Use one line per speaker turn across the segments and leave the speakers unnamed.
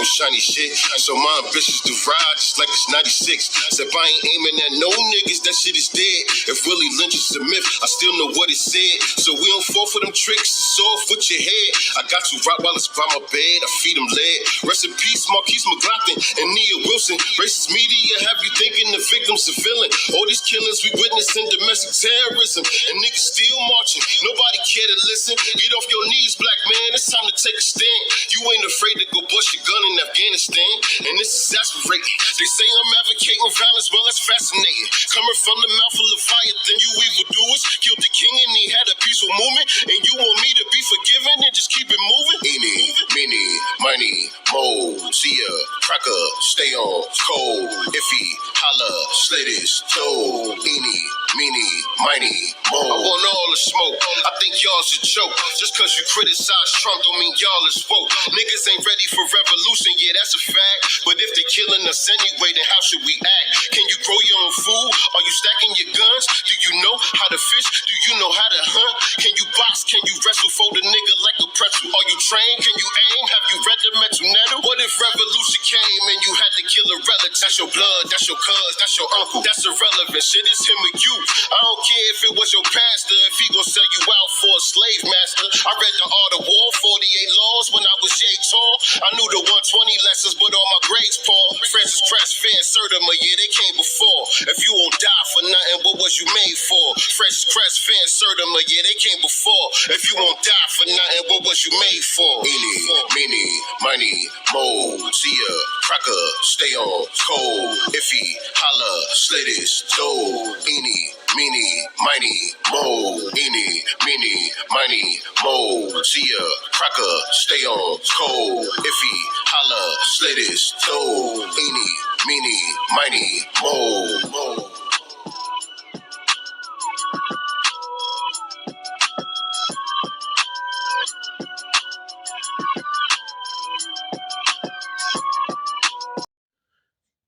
shiny shit. So my ambitions to ride just like it's 96. Said I ain't aiming at no niggas, that shit is dead. If Willie Lynch is a myth, I still know what it said. So we don't fall for them tricks, it's off with your head. I got two Rottweilers by my bed, I feed them lead. Rest in peace, Marquise McLaughlin and Nia Wilson. Racist media have you thinking the victims are villain. All these killings we witnessing domestic terrorism, and niggas still marching. Nobody care to listen. Get off your knees, black man. It's time to take a stand. You ain't afraid to go bust your gun in Afghanistan, and this is exasperating. They say I'm advocating violence, well that's fascinating. Coming from the mouth of Leviathan, you evildoers killed the king and he had a peaceful movement, and you want me to be forgiven and just keep it moving? Eeny, meeny, miny, mo, see ya, cracker, stay on, cold, iffy, holla, slit his toe. Eeny, meeny, miny, mo. I want all the smoke. I think y'all's a joke. Just cause you criticize Trump don't mean y'all is woke. Niggas ain't ready for revolution, yeah, that's a fact. But if they're killing us anyway, then how should we act? Can you grow your own food? Are you stacking your guns? Do you know how to fish? Do you know how to hunt? Can you box? Can you wrestle? Fold a nigga like a pretzel? Are you trained? Can you aim? Have you read the mental nettle? What if revolution came and you had to kill a relative? That's your blood, that's your cuz, that's your uncle. That's irrelevant. Shit, it's him or you. I don't care if it was your pastor, if he gon' sell you out for a slave master. I read the Art of War, 48 laws when I was yay tall. I knew the 120 lessons, but all my grades, Paul. Francis Crest, Van Sertima, yeah, they came before. If you won't die for nothing, what was you made for? Francis Crest, Van Sertima, yeah, they came before. If you won't die for nothing, what was you made for? Eeny, meeny, miny, mo, see ya, cracker, stay on, cold, iffy, holla, slit his toe. Eeny, meeny, miny, mo, eeny, meeny, miny, mo, see ya, cracker, stay on, cold, iffy, holla, slit his toe. Eeny, meeny, miny, mo.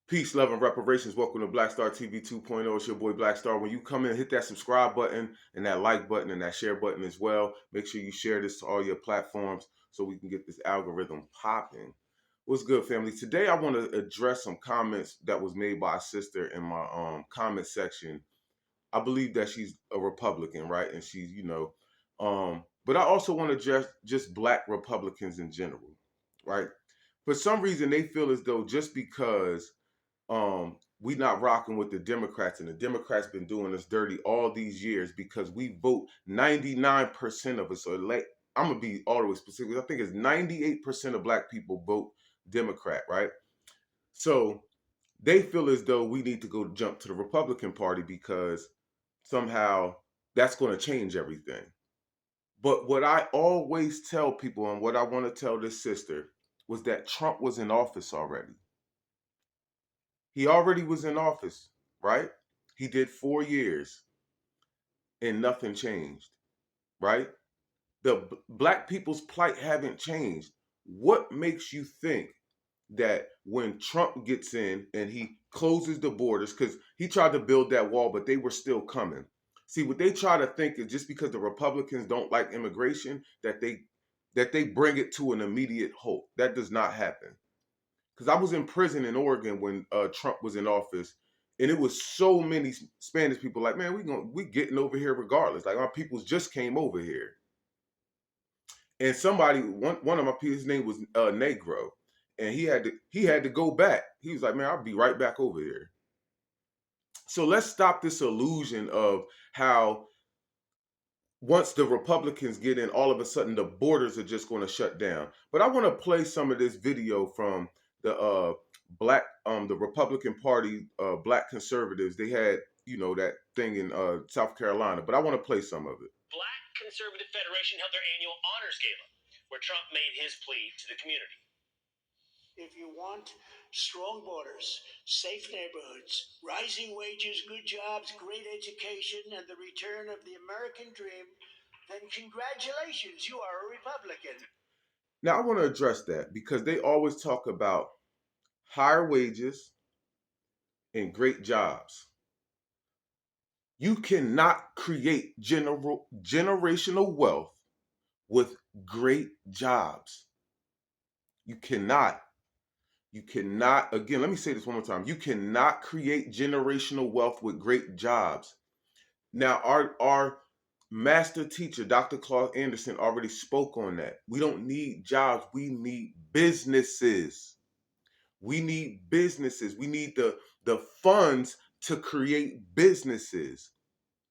Peace, love, and reparations. Welcome to Black Star TV 2.0. It's your boy Black Star. When you come in, hit that subscribe button and that like button and that share button as well. Make sure you share this to all your platforms so we can get this algorithm popping. What's good, family? Today I want to address some comments that was made by a sister in my comment section. I believe that she's a Republican, right? And she's, but I also want to address just Black Republicans in general, right? For some reason, they feel as though just because we not rocking with the Democrats, and the Democrats been doing us dirty all these years because we vote 99% of us. So like, I'm gonna be all the way specific. I think it's 98% of Black people vote Democrat, right? So they feel as though we need to go jump to the Republican Party because somehow that's going to change everything. But what I always tell people, and what I want to tell this sister, was that Trump was in office already. He already was in office, right? He did 4 years and nothing changed, right? The Black people's plight haven't changed. What makes you think that when Trump gets in and he closes the borders, because he tried to build that wall, but they were still coming. See, what they try to think is just because the Republicans don't like immigration, that they bring it to an immediate halt. That does not happen. Because I was in prison in Oregon when Trump was in office, and it was so many Spanish people like, man, we getting over here regardless. Like our peoples just came over here, and one of my people, his name was Negro, and he had to go back. He was like, man, I'll be right back over here. So let's stop this illusion of how once the Republicans get in, all of a sudden the borders are just going to shut down. But I want to play some of this video from the the Republican Party, Black conservatives. They had, that thing in South Carolina, but I want to play some of it.
Black Conservative Federation held their annual honors gala, where Trump made his plea to the community.
If you want strong borders, safe neighborhoods, rising wages, good jobs, great education, and the return of the American dream, then congratulations, you are a Republican.
Now, I want to address that because they always talk about higher wages and great jobs. You cannot create generational wealth with great jobs. You cannot. You cannot, again, let me say this one more time. You cannot create generational wealth with great jobs. Now, our master teacher, Dr. Claude Anderson, already spoke on that. We don't need jobs. We need businesses. We need businesses. We need the funds to create businesses.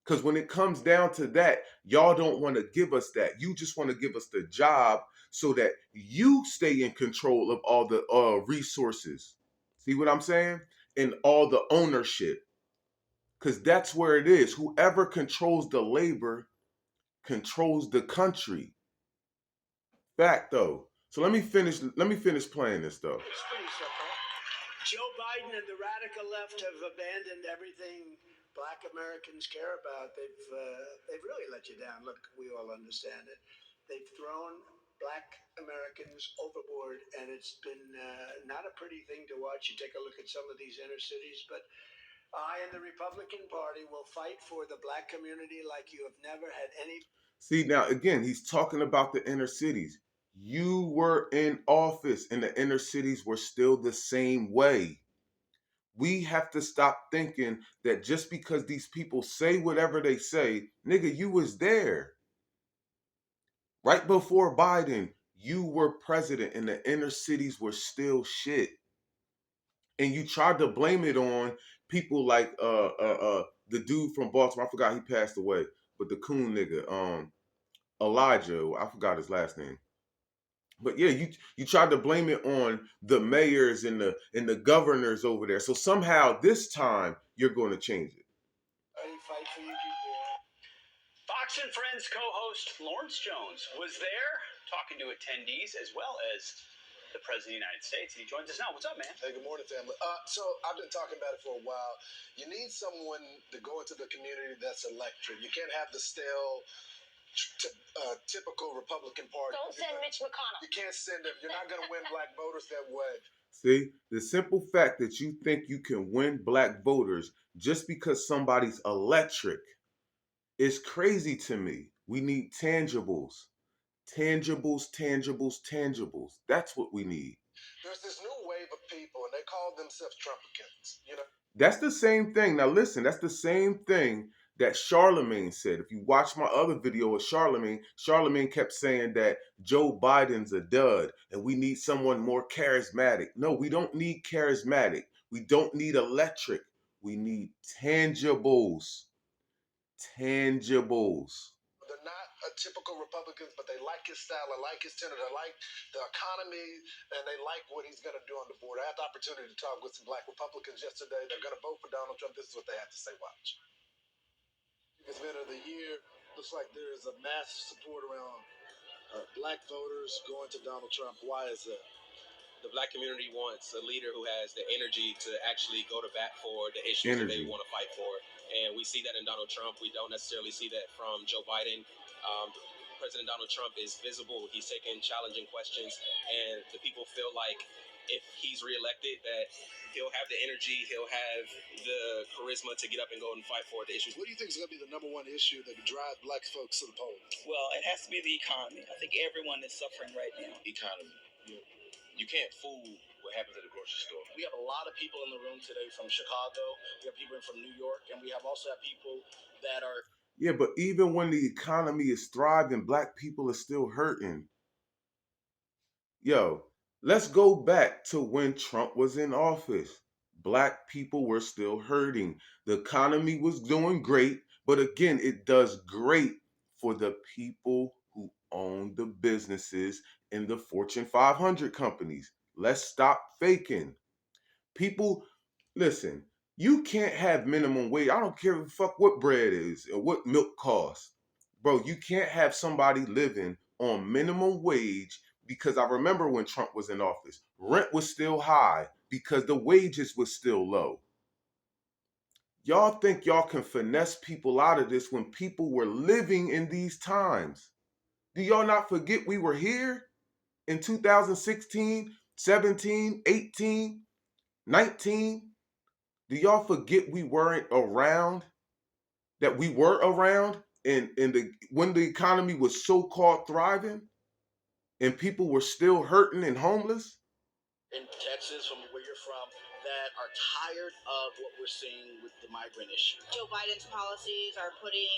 Because when it comes down to that, y'all don't want to give us that. You just want to give us the job so that you stay in control of all the resources. See what I'm saying? And all the ownership. Because that's where it is. Whoever controls the labor controls the country. Fact though. So let me finish playing this though.
It's pretty simple. Joe Biden and the radical left have abandoned everything Black Americans care about. They've really let you down. Look, we all understand it. They've thrown Black Americans overboard, and it's been not a pretty thing to watch. You take a look at some of these inner cities, but I and the Republican Party will fight for the Black community like you have never had any.
See, now again, he's talking about the inner cities. You were in office and the inner cities were still the same way. We have to stop thinking that just because these people say whatever they say, nigga, you was there. Right before Biden, you were president and the inner cities were still shit. And you tried to blame it on people like the dude from Baltimore. I forgot he passed away, but the coon nigga, Elijah, I forgot his last name. But yeah, you tried to blame it on the mayors and the governors over there. So somehow this time you're going to change it.
I fight for you people.
Fox and Friends co-host Lawrence Jones was there talking to attendees as well as the President of the United States. He joins us now. What's up, man?
Hey, good morning, family. So I've been talking about it for a while. You need someone to go into the community that's electric. You can't have the stale, typical Republican Party.
Don't send Mitch McConnell.
You can't send him. You're not going to win black voters that way.
See, the simple fact that you think you can win black voters just because somebody's electric is crazy to me. We need tangibles. Tangibles, tangibles, tangibles. That's what we need.
There's this new wave of people, and they call themselves Trumpicans. You know,
That's the same thing. Now listen, that's the same thing that Charlemagne said. If you watch my other video of Charlemagne kept saying that Joe Biden's a dud and we need someone more charismatic. No, we don't need charismatic. We don't need electric. We need tangibles. Tangibles.
they're not typical Republicans, but they like his style, they like his tenor, they like the economy, and they like what he's going to do on the board. I had the opportunity to talk with some black Republicans yesterday. They're going to vote for Donald Trump. This is what they have to say. Watch. Event of the year. Looks like there is a mass support around black voters going to Donald Trump. Why is that?
The black community wants a leader who has the energy to actually go to bat for the issues that they want to fight for. And we see that in Donald Trump. We don't necessarily see that from Joe Biden. President Donald Trump is visible. He's taking challenging questions, and the people feel like if he's reelected, that he'll have the energy, he'll have the charisma to get up and go and fight for the issues.
What do you think is going to be the number one issue that could drive black folks to the polls?
Well, it has to be the economy. I think everyone is suffering right now.
Economy. You can't fool what happens at the grocery store.
We have a lot of people in the room today from Chicago. We have people from New York, and we have also have people that are.
Yeah, but even when the economy is thriving, black people are still hurting. Yo, let's go back to when Trump was in office. Black people were still hurting. The economy was doing great, but again, it does great for the people who own the businesses in the Fortune 500 companies. Let's stop faking. People, listen, you can't have minimum wage. I don't care fuck what bread is or what milk costs. Bro, you can't have somebody living on minimum wage because I remember when Trump was in office, rent was still high because the wages was still low. Y'all think y'all can finesse people out of this when people were living in these times. Do y'all not forget we were here in 2016, 17, 18, 19? Do y'all forget we weren't around? That we were around when the economy was so-called thriving and people were still hurting and homeless?
in Texas, from where you're from, that are tired of what we're seeing with the migrant issue.
Joe Biden's policies are putting,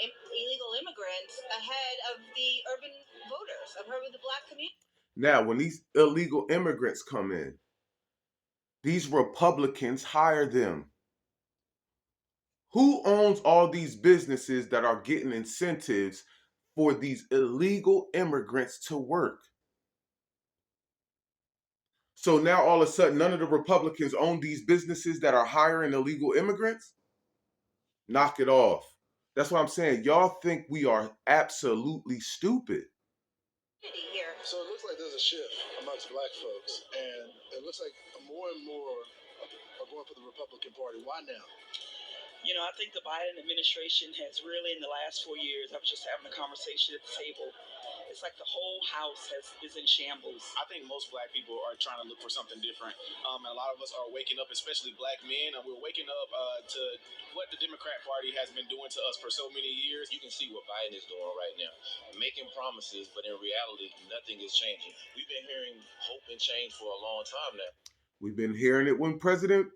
illegal immigrants ahead of the urban voters, of the black community.
Now, when these illegal immigrants come in, these Republicans hire them. Who owns all these businesses that are getting incentives for these illegal immigrants to work? So now all of a sudden, none of the Republicans own these businesses that are hiring illegal immigrants? Knock it off. That's what I'm saying. Y'all think we are absolutely stupid.
So it looks like there's a shift amongst black folks, and it looks like more and more are going for the Republican Party. Why now?
I think the Biden administration has really, in the last 4 years, I was just having a conversation at the table. It's like the whole house is in shambles.
I think most black people are trying to look for something different. And a lot of us are waking up, especially black men, and we're waking up to what the Democrat Party has been doing to us for so many years.
You can see what Biden is doing right now, making promises, but in reality, nothing is changing. We've been hearing hope and change for a long time now.
We've been hearing it when President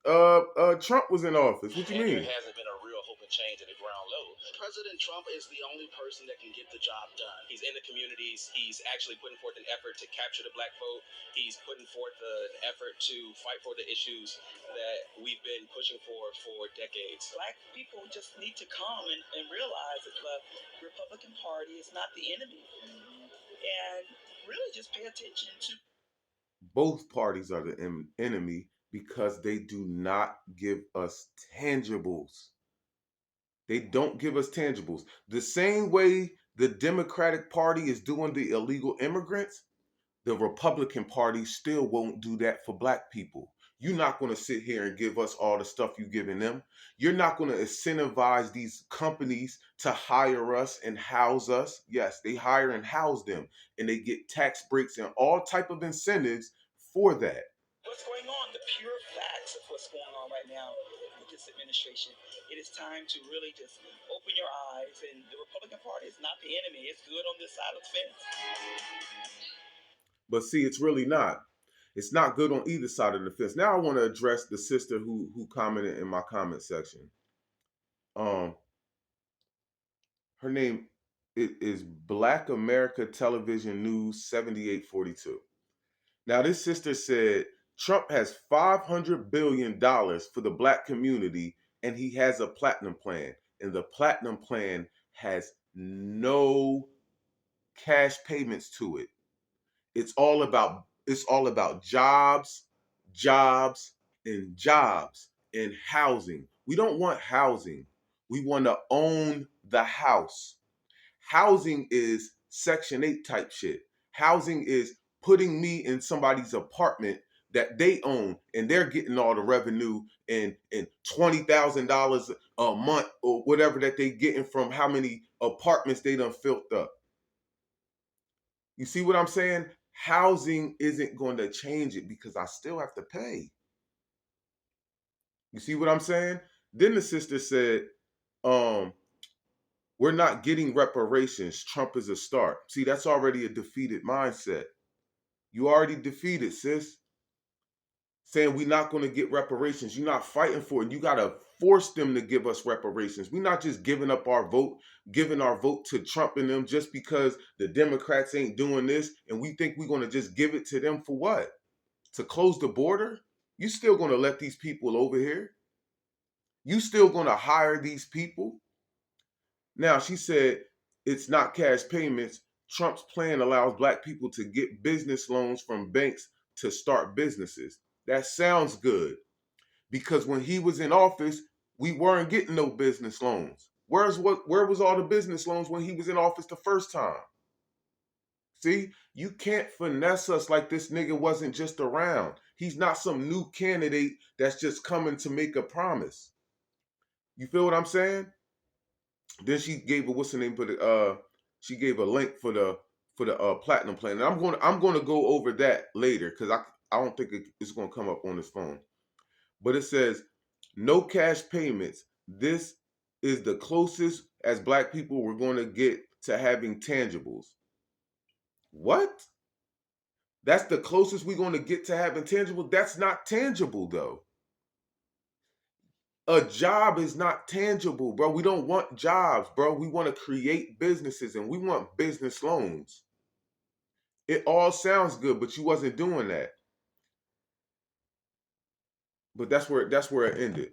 Trump was in office. What you mean?
There hasn't been a real hope and change at the ground level.
President Trump is the only person that can get the job done.
He's in the communities. He's actually putting forth an effort to capture the black vote. He's putting forth an effort to fight for the issues that we've been pushing for decades.
Black people just need to come and realize that the Republican Party is not the enemy. And really just pay attention to
both parties are the enemy because they do not give us tangibles. They don't give us tangibles. The same way the Democratic Party is doing the illegal immigrants, the Republican Party still won't do that for black people. You're not going to sit here and give us all the stuff you're giving them. You're not going to incentivize these companies to hire us and house us. Yes, they hire and house them, and they get tax breaks and all type of incentives for that.
What's going on, the pure facts of what's going on right now with this administration. It is time to really just open your eyes, and the Republican Party is not the enemy. It's good on this side of the fence.
But see, it's really not. It's not good on either side of the fence. Now I want to address the sister who commented in my comment section. Her name is Black America Television News 7842. Now this sister said Trump has $500 billion for the black community, and he has a platinum plan. And the platinum plan has no cash payments to it. It's all about jobs, and housing. We don't want housing. We want to own the house. Housing is Section 8 type shit. Housing is putting me in somebody's apartment that they own, and they're getting all the revenue and $20,000 a month or whatever that they getting from how many apartments they done filled up. You see what I'm saying? Housing isn't going to change it because I still have to pay. You see what I'm saying? Then the sister said, we're not getting reparations. Trump is a start. See, that's already a defeated mindset. You already defeated, sis. Saying we're not going to get reparations. You're not fighting for it. You got to force them to give us reparations. We're not just giving up our vote, giving our vote to Trump and them just because the Democrats ain't doing this, and we think we're going to just give it to them for what? To close the border? You still going to let these people over here? You still going to hire these people? Now, she said it's not cash payments. Trump's plan allows black people to get business loans from banks to start businesses. That sounds good, because when he was in office, we weren't getting no business loans. Where was all the business loans when he was in office the first time? See, you can't finesse us like this nigga wasn't just around. He's not some new candidate that's just coming to make a promise. You feel what I'm saying? Then she gave she gave a link for the platinum plan. And I'm going to go over that later because I don't think it's going to come up on this phone. But it says no cash payments. This is the closest as black people we're going to get to having tangibles. What? That's the closest we're going to get to having tangible. That's not tangible, though. A job is not tangible, bro. We don't want jobs, bro. We want to create businesses and we want business loans. It all sounds good, but you wasn't doing that. But that's where it ended.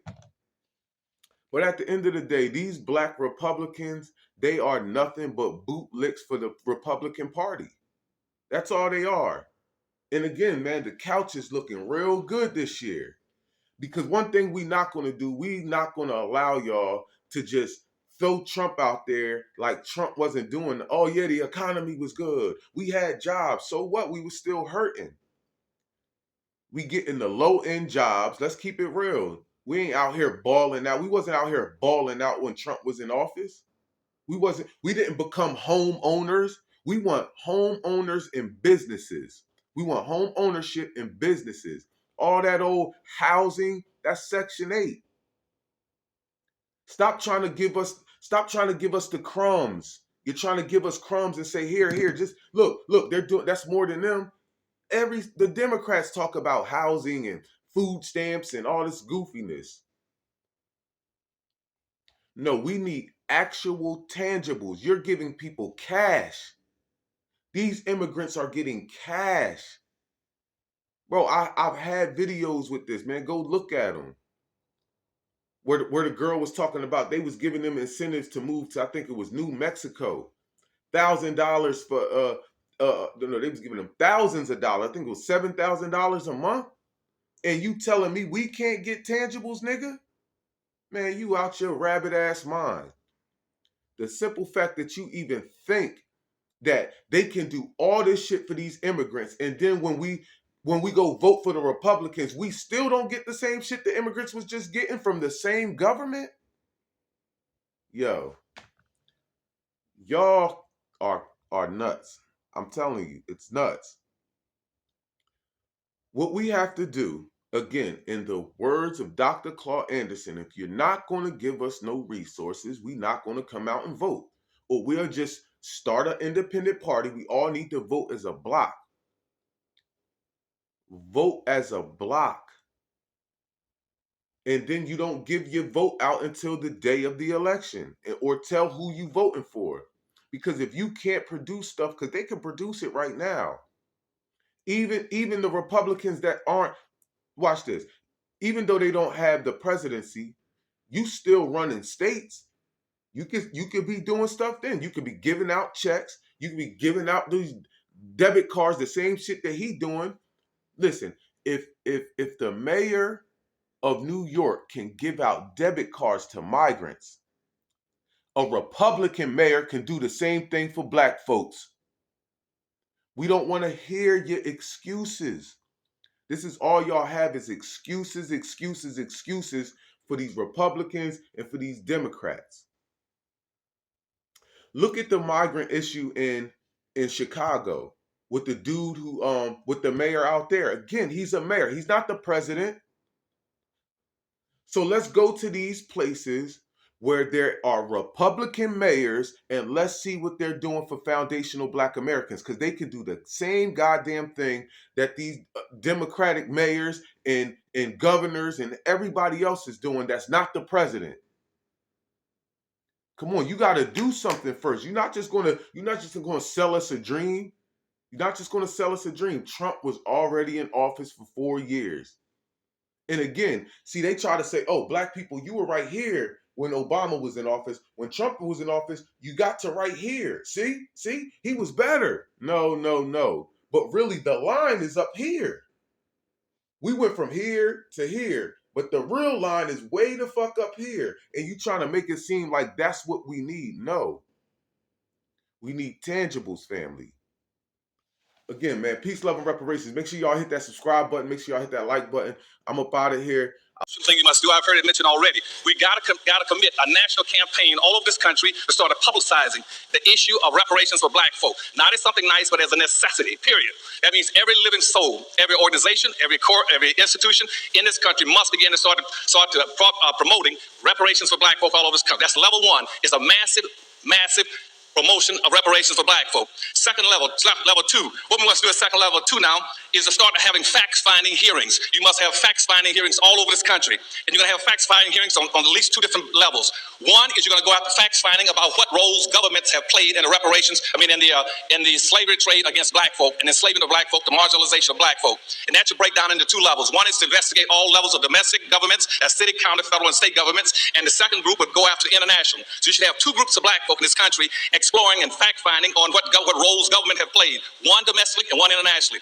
But at the end of the day, these black Republicans, they are nothing but bootlicks for the Republican Party. That's all they are. And again, man, the couch is looking real good this year. Because one thing we not going to do, we not going to allow y'all to just throw Trump out there like Trump wasn't doing. Oh, yeah, the economy was good. We had jobs. So what? We were still hurting. We getting the low-end jobs. Let's keep it real. We ain't out here balling out. We wasn't out here balling out when Trump was in office. We didn't become homeowners. We want homeowners and businesses. We want home ownership and businesses. All that old housing, that's Section 8. Stop trying to give us the crumbs. You're trying to give us crumbs and say, here, just look, they're doing that's more than them. The Democrats talk about housing and food stamps and all this goofiness. No, we need actual tangibles. You're giving people cash. These immigrants are getting cash. Bro, I've had videos with this, man. Go look at them. Where the girl was talking about they was giving them incentives to move to, I think it was New Mexico. $1,000 for no, they was giving them thousands of dollars. I think it was $7,000 a month. And you telling me we can't get tangibles, nigga? Man, you out your rabbit ass mind. The simple fact that you even think that they can do all this shit for these immigrants, and then when we go vote for the Republicans, we still don't get the same shit the immigrants was just getting from the same government? Yo, y'all are nuts. I'm telling you, it's nuts. What we have to do, again, in the words of Dr. Claude Anderson, if you're not going to give us no resources, we're not going to come out and vote. Or we'll just start an independent party. We all need to vote as a block. Vote as a block. And then you don't give your vote out until the day of the election, or tell who you voting for. Because if you can't produce stuff, because they can produce it right now. Even the Republicans that aren't, watch this, even though they don't have the presidency, you still running states. You could be doing stuff then. You could be giving out checks. You could be giving out these debit cards, the same shit that he doing. Listen, if the mayor of New York can give out debit cards to migrants, a Republican mayor can do the same thing for black folks. We don't want to hear your excuses. This is all y'all have is excuses for these Republicans and for these Democrats. Look at the migrant issue in Chicago with the dude who with the mayor out there. Again, he's a mayor. He's not the president. So let's go to these places where there are Republican mayors and let's see what they're doing for foundational black Americans, because they can do the same goddamn thing that these Democratic mayors and governors and everybody else is doing that's not the president. Come on, you got to do something first. You're not just going to sell us a dream. You're not just going to sell us a dream. Trump was already in office for 4 years. And again, see, they try to say, oh, black people, you were right here when Obama was in office. When Trump was in office, you got to right here. See, he was better. No. But really, the line is up here. We went from here to here, but the real line is way the fuck up here. And you trying to make it seem like that's what we need. No. We need tangibles, family. Again, man, peace, love, and reparations. Make sure y'all hit that subscribe button. Make sure y'all hit that like button. I'm up out of here.
Thing you must do. I've heard it mentioned already. We gotta commit a national campaign all over this country to start publicizing the issue of reparations for black folk. Not as something nice, but as a necessity. Period. That means every living soul, every organization, every court, every institution in this country must begin to start promoting reparations for black folk all over this country. That's level one. It's a massive promotion of reparations for black folk. Second level, level two. What we must do at second level two now is to start having fact-finding hearings. You must have fact-finding hearings all over this country. And you're going to have fact-finding hearings on at least two different levels. One is you're going to go after facts-finding about what roles governments have played in the reparations, in the slavery trade against black folk, and enslavement of black folk, the marginalization of black folk. And that should break down into two levels. One is to investigate all levels of domestic governments, that's city, county, federal, and state governments. And the second group would go after international. So you should have two groups of black folk in this country exploring and fact-finding on what roles government have played, one domestically and one internationally.